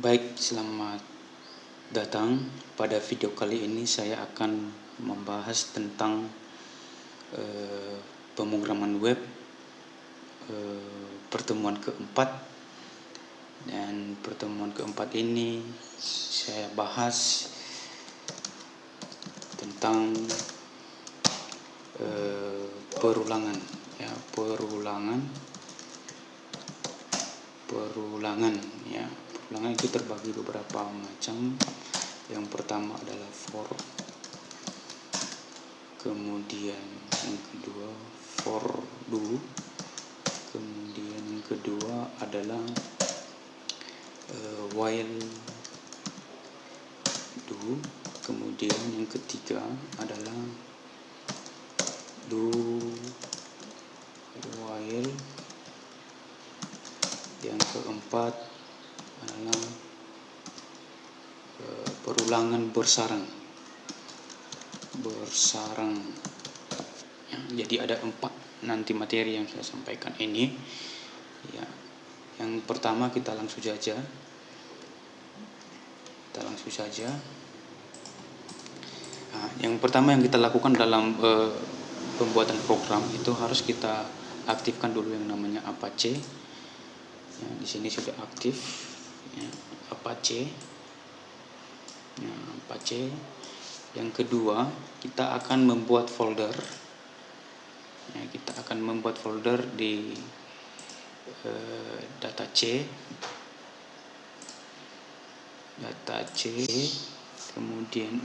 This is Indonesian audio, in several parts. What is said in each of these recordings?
Baik, selamat datang. Pada video kali ini saya akan membahas tentang pemrograman web pertemuan keempat. Dan pertemuan keempat ini saya bahas tentang perulangan ya, perulangan ya. Perulangan itu terbagi beberapa macam. Yang pertama adalah for, kemudian yang kedua for do, kemudian yang kedua adalah while do, kemudian yang ketiga adalah do while, yang keempat adalah perulangan bersarang ya. Jadi ada 4 nanti materi yang saya sampaikan ini ya. Yang pertama kita langsung saja yang pertama yang kita lakukan dalam pembuatan program itu harus kita aktifkan dulu yang namanya Apache ya. Di sini sudah aktif ya, Apache. Yang kedua kita akan membuat folder ya, di data C, kemudian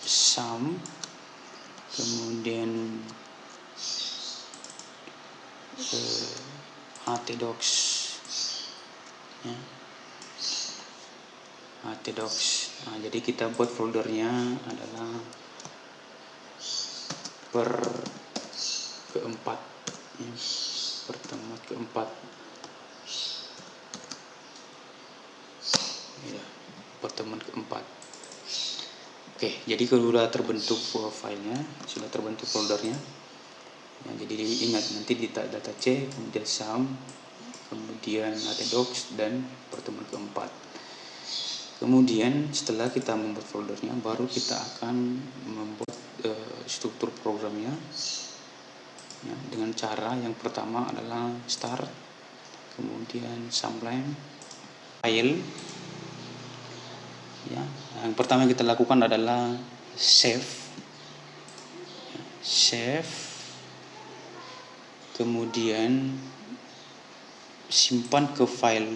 sum, kemudian htdocs ya. Jadi kita buat foldernya adalah keempat ya, pertemuan keempat ya, pertemuan keempat. Oke, jadi kalau sudah terbentuk filenya, sudah terbentuk foldernya ya, jadi ingat nanti di data C, kemudian sum, kemudian htdocs, dan pertemuan keempat. Kemudian setelah kita membuat foldernya, baru kita akan membuat struktur programnya ya, dengan cara yang pertama adalah start, kemudian sublime, file ya. Yang pertama yang kita lakukan adalah save, kemudian simpan ke file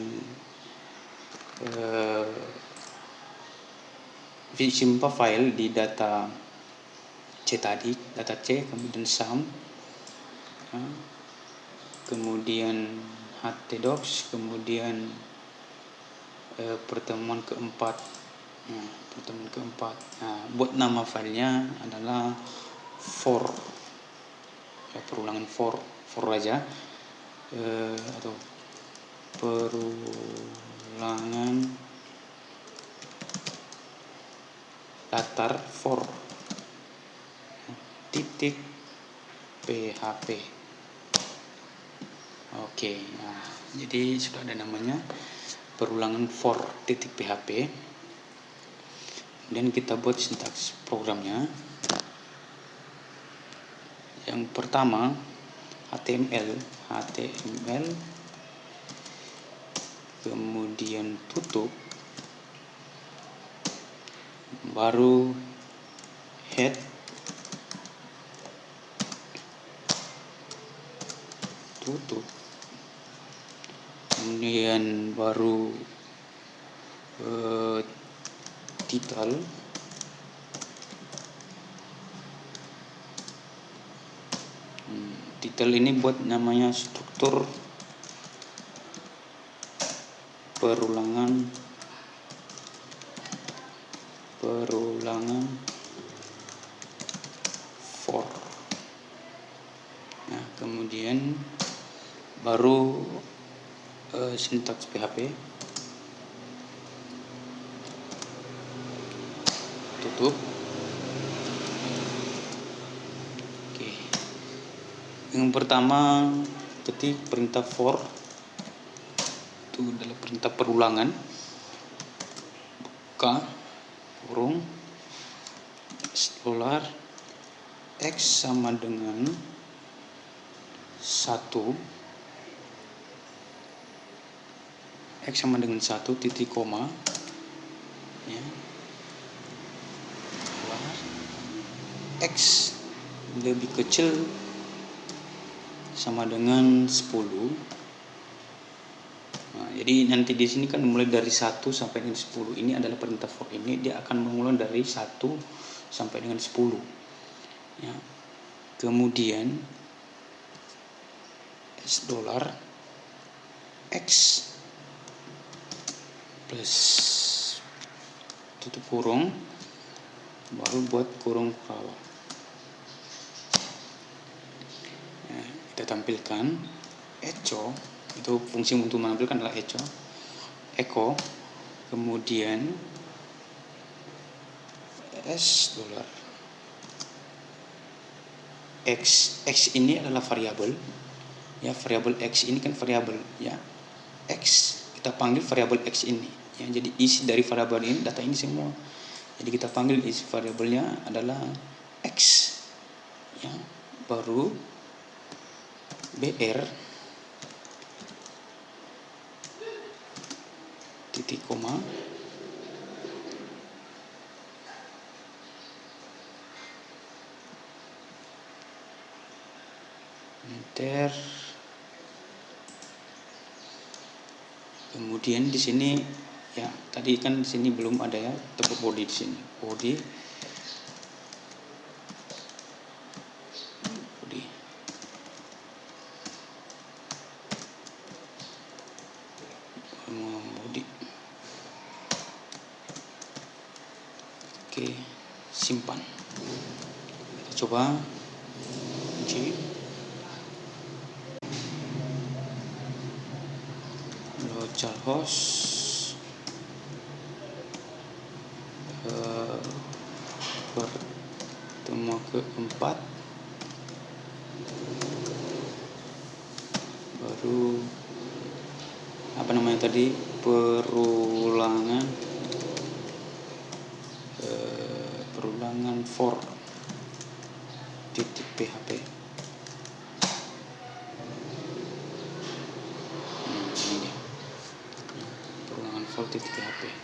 di data C tadi, data C, kemudian sum ya, kemudian htdocs, kemudian pertemuan keempat ya, buat nama filenya adalah for ya, perulangan for aja atau perulangan datar for titik php. Oke, nah jadi sudah ada namanya perulangan for titik php. Dan kita buat sintaks programnya. Yang pertama HTML, kemudian tutup, baru head, tutup, kemudian baru title, ini buat namanya struktur perulangan for nah, kemudian baru sintaks PHP, tutup. Oke, yang pertama ketik perintah for itu adalah perintah perulangan. Buka kurung $, X sama dengan 1, X sama dengan 1 titik koma, ya. X lebih kecil sama dengan 10. Nah, jadi nanti di sini kan mulai dari 1 sampai dengan 10. Ini adalah perintah for ini, dia akan mengulang dari 1 sampai dengan 10. Ya. Kemudian $, X plus tutup kurung, baru buat kurung kurawal. Ya, kita tampilkan echo, itu fungsi untuk menampilkan adalah echo, kemudian $, X ini adalah variabel, ya. Variabel X ini kan variabel, ya. X kita panggil variabel X ini, ya. Jadi isi dari variabel ini data ini semua, jadi kita panggil isi variabelnya adalah X, ya. Baru BR titik koma, enter. Kemudian di sini, ya, tadi kan di sini belum ada, ya, tepuk body di sini. Body Oke, simpan. Kita coba kunci. Localhost pertemuan keempat, baru apa namanya tadi, perulangan for titik php. Ini dia, perulangan for titik php 10.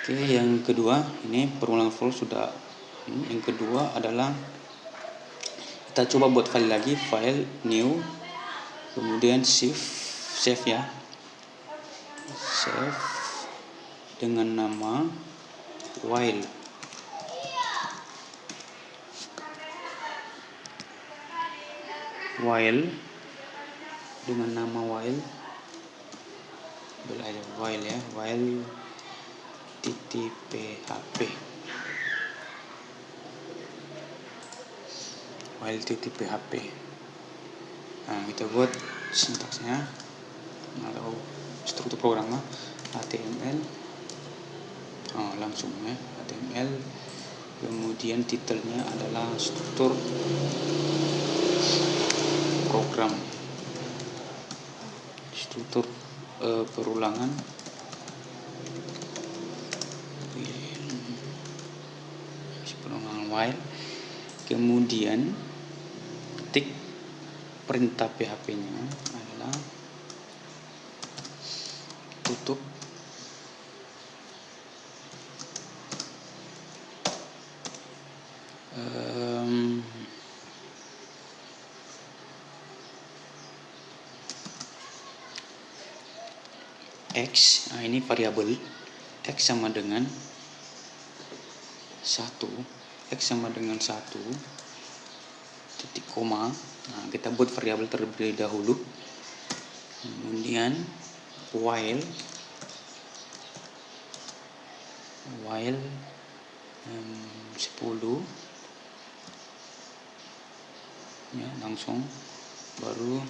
Oke, yang kedua ini perulangan for sudah. Yang kedua adalah kita coba buat file lagi, file new, kemudian save, ya, save dengan nama while dengan nama while ya, while titik php, Nah, kita buat sintaksnya atau struktur programnya HTML, langsung, ya, HTML, kemudian titelnya adalah struktur program, struktur perulangan while, kemudian ketik perintah PHP-nya adalah tutup X. Nah, ini variabel X sama dengan 1, X sama dengan 1 titik koma. Nah, kita buat variabel terlebih dahulu, kemudian while 10, ya, langsung, baru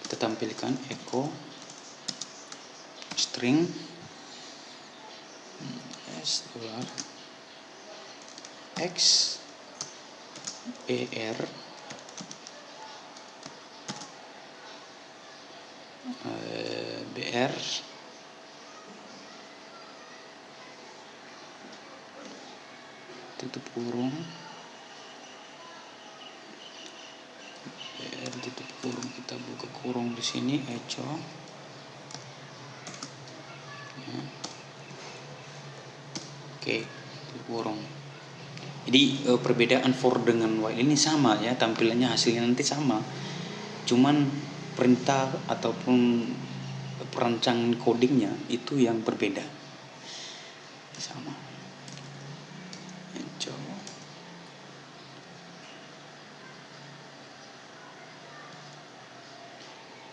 kita tampilkan echo string $, X BR BR tutup kurung BR tutup kurung, kita buka kurung di sini echo ya. Oke, tutup kurung. Jadi perbedaan for dengan while ini sama ya, tampilannya hasilnya nanti sama, cuman perintah ataupun perancangan codingnya itu yang berbeda. Sama. Echo.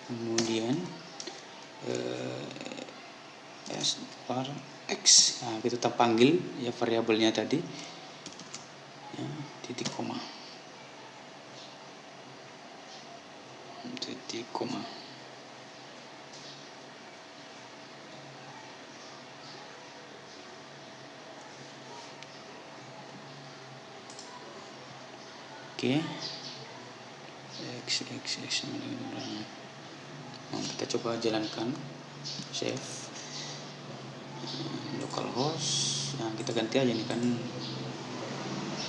Kemudian S var X, nah kita panggil ya variabelnya tadi ya, titik koma oke. X nah, kita coba jalankan, save localhost. Nah, kita ganti aja nih kan.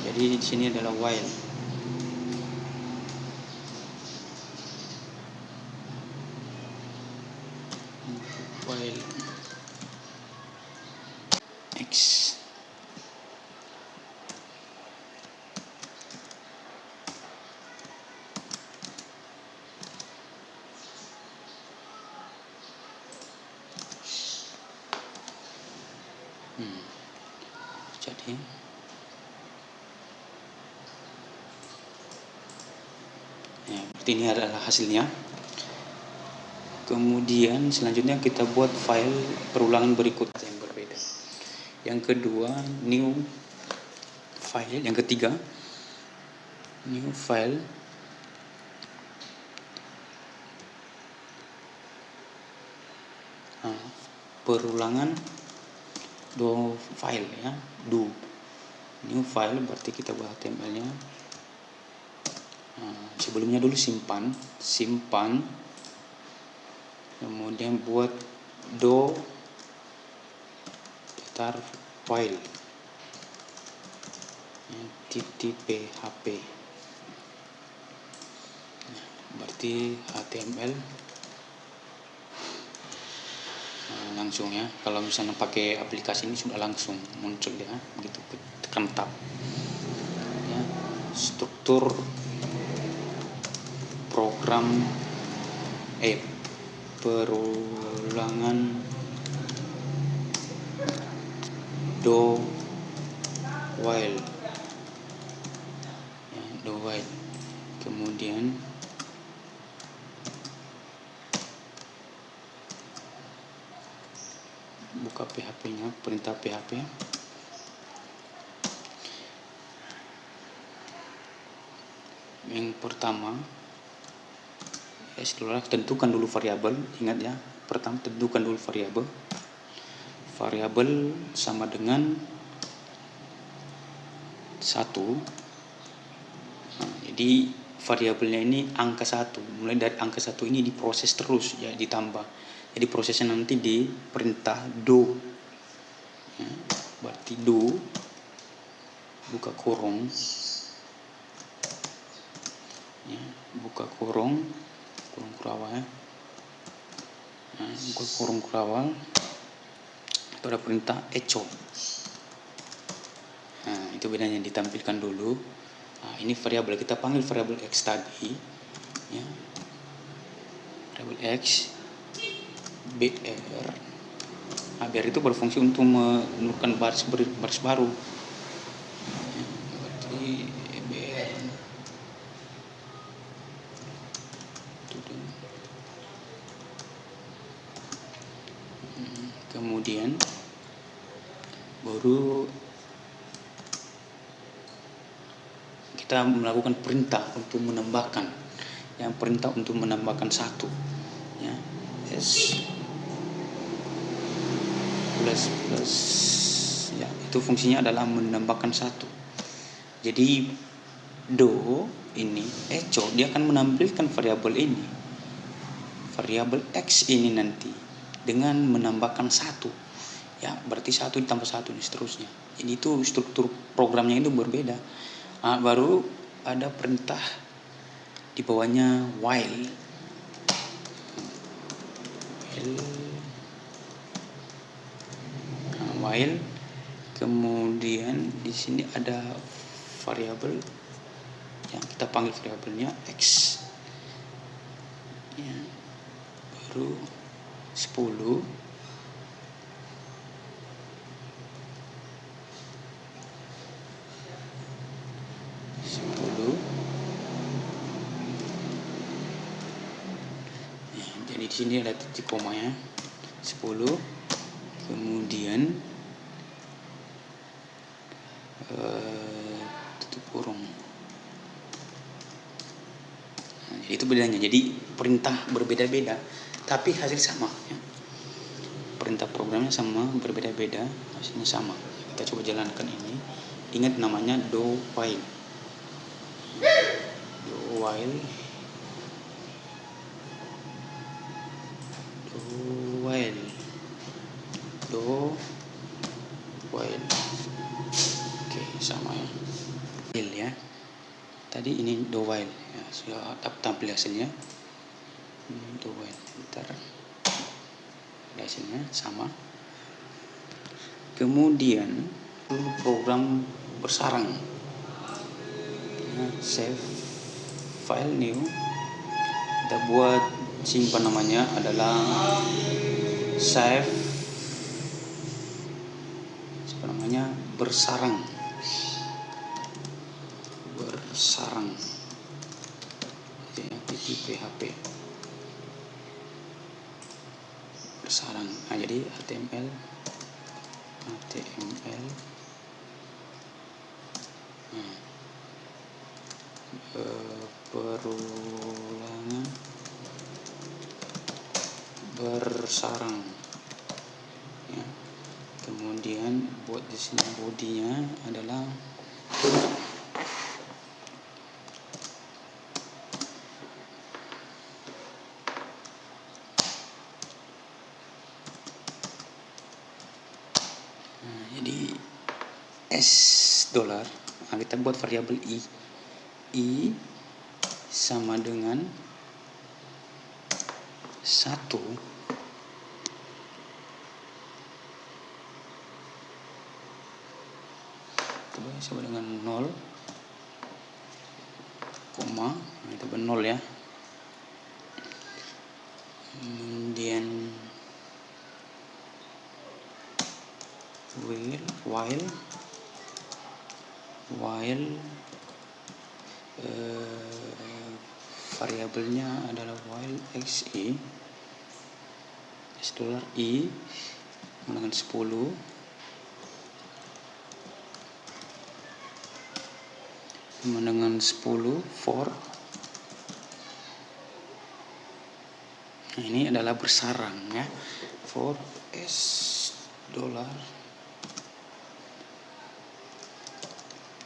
Jadi di sini adalah while. While X. Jadi ya, berarti ini adalah hasilnya. Kemudian selanjutnya kita buat file perulangan berikut yang berbeda. Yang kedua, new file. Yang ketiga, new file. Nah, perulangan do file ya, do new file berarti kita buat HTML-nya. Nah, sebelumnya dulu simpan, kemudian buat do datar file titik php. Nah, berarti HTML langsung ya. Kalau misalnya pakai aplikasi ini sudah langsung muncul ya, begitu tekan tab ya. Struktur program perulangan do while ya, do while. Kemudian buka PHP-nya, perintah PHP. Yang pertama, tentukan dulu variabel. Ingat ya, pertama tentukan dulu variabel. Variabel sama dengan 1. Nah, jadi variabelnya ini angka 1. Mulai dari angka 1 ini diproses terus ya, ditambah. Jadi prosesnya nanti di perintah do ya, berarti do buka kurung ya, buka kurung kurawal ya. Nah, buka kurung kurawal itu ada perintah echo. Nah, itu bedanya, ditampilkan dulu. Nah, ini variabel, kita panggil variabel X tadi ya, variabel X BR. Nah, BR itu berfungsi untuk menurunkan baris baru ya, berarti BR kemudian baru kita melakukan perintah untuk menambahkan, yang perintah untuk menambahkan 1 ya, S plus ya, itu fungsinya adalah menambahkan 1 Jadi do ini echo dia akan menampilkan variabel ini, variabel x ini nanti dengan menambahkan 1. Ya, berarti 1 ditambah 1 dan seterusnya. Jadi itu struktur programnya itu berbeda. Baru ada perintah di bawahnya while. While kemudian di sini ada variabel yang kita panggil variabelnya x. Ya, baru 10 jadi di sini ada titik komanya 10, kemudian tutup kurung. Jadi itu bedanya. Jadi perintah berbeda-beda tapi hasil sama ya. Perintah programnya sama, berbeda-beda, hasilnya sama. Kita coba jalankan ini. Ingat namanya do while. Do while. Do while. Do while. Oke, sama ya. While ya. Tadi ini do while ya, sudah tampil hasilnya. Do while. Ntar hasilnya sama. Kemudian program bersarang. Save file new. Kita buat simpan namanya adalah save namanya bersarang. Bersarang. PHP. Bersarang. Nah, jadi HTML perulangan bersarang ya. Kemudian buat di sini bodinya adalah jadi $. Nah, kita buat variabel i sama dengan 1 sama dengan 0, koma, nah itu 0 ya. Kemudian while variabelnya adalah while $i dengan 10 sama dengan 10 for. Nah, ini adalah bersarang ya. For $,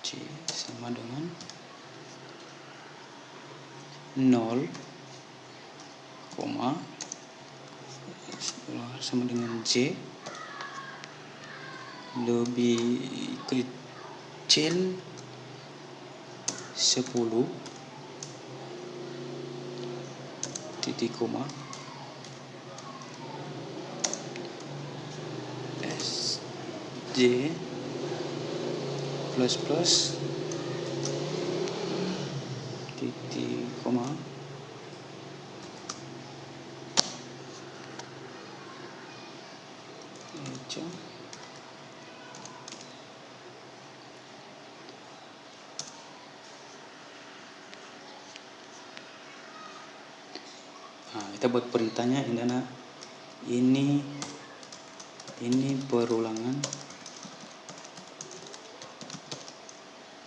C sama dengan 0, koma, sama dengan J lebih kecil 10 titik koma SJ plus titik koma echo Nah, kita buat perintahnya ini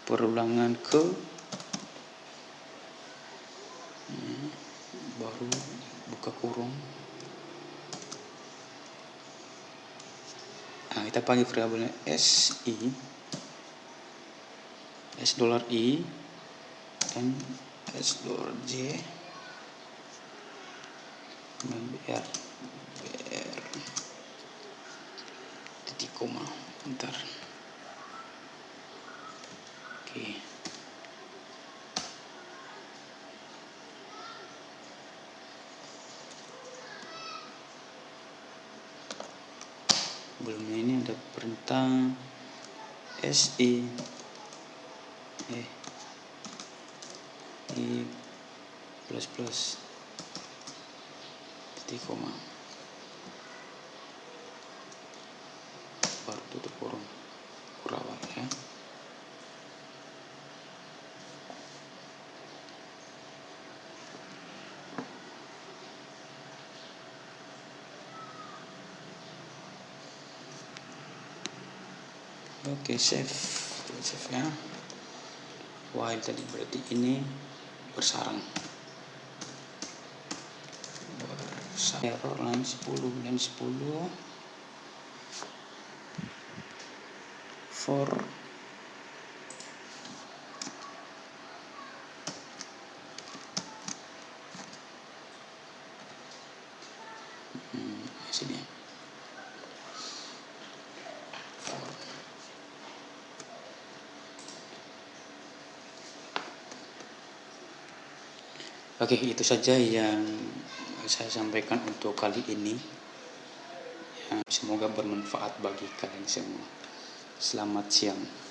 perulangan ke baru buka kurung. Nah, kita panggil variabelnya si $I dan $J dan BR titik koma. Bentar. Oke. Sebelumnya ini ada perintah SI I plus titik koma baru tutup kurung kurawal ya. Oke, save ya. While tadi berarti ini bersarang. Error line 10 for sini. Oke, itu saja yang saya sampaikan untuk kali ini. Ya, semoga bermanfaat bagi kalian semua. Selamat siang.